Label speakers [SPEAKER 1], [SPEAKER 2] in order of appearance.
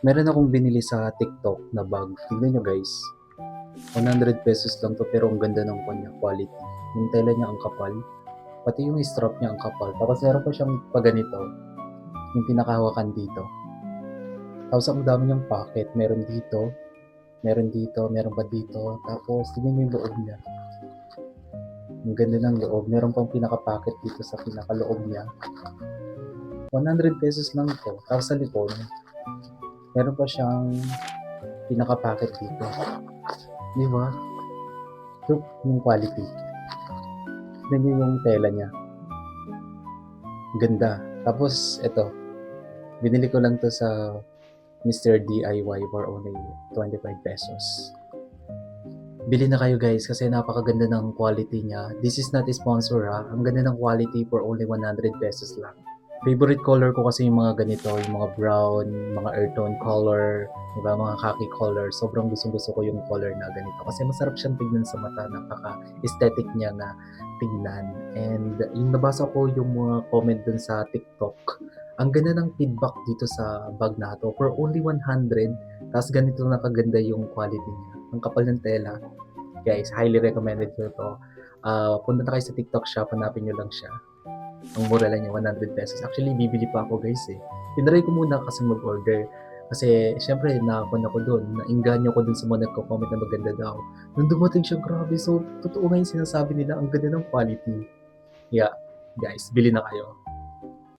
[SPEAKER 1] Meron akong binili sa TikTok na bag. Tignan nyo guys. 100 pesos lang to pero ang ganda ng kanya quality. Yung tela niya ang kapal. Pati yung strap niya ang kapal. Tapos meron pa siyang paganito. Yung pinakahawakan dito. Tapos ang dami niyang pocket. Meron dito. Meron dito. Meron pa dito. Tapos tignan nyo yung loob niya. Ang ganda ng loob. Meron pang pinaka-pocket dito sa pinakaloob niya. 100 pesos lang to. Tapos sa likod, meron pa siyang pinaka-pocket dito. Di ba? Look yung quality. Tignan nyo yung tela niya. Ganda. Tapos, ito. Binili ko lang to sa Mr. DIY for only 25 pesos. Bili na kayo guys kasi napakaganda ng quality niya. This is not a sponsor ha. Ang ganda ng quality for only 100 pesos lang. Favorite color ko kasi yung mga ganito, yung mga brown, mga earth tone color, diba, mga khaki color. Sobrang gusto ko yung color na ganito kasi masarap siyang tignan sa mata, napaka-aesthetic niya na tignan. And yung nabasa ko yung mga comment dun sa TikTok, ang ganda ng feedback dito sa bag na to for only 100, tapos ganito na kaganda yung quality niya. Ang kapal ng tela. Guys, highly recommended ko to. Punta na kayo sa TikTok shop, hanapin nyo lang siya. Ang mura lang niya, 100 pesos. Actually, bibili pa ako guys eh. Tinry ko muna kasi mag-order. Kasi, syempre, nakakon ako doon. Nainganyo ko doon sa mga nagko-comment na maganda daw. Nung dumating siya, grabe. So, totoo nga yung sinasabi nila, ang ganda ng quality. Yeah, guys, bili na kayo.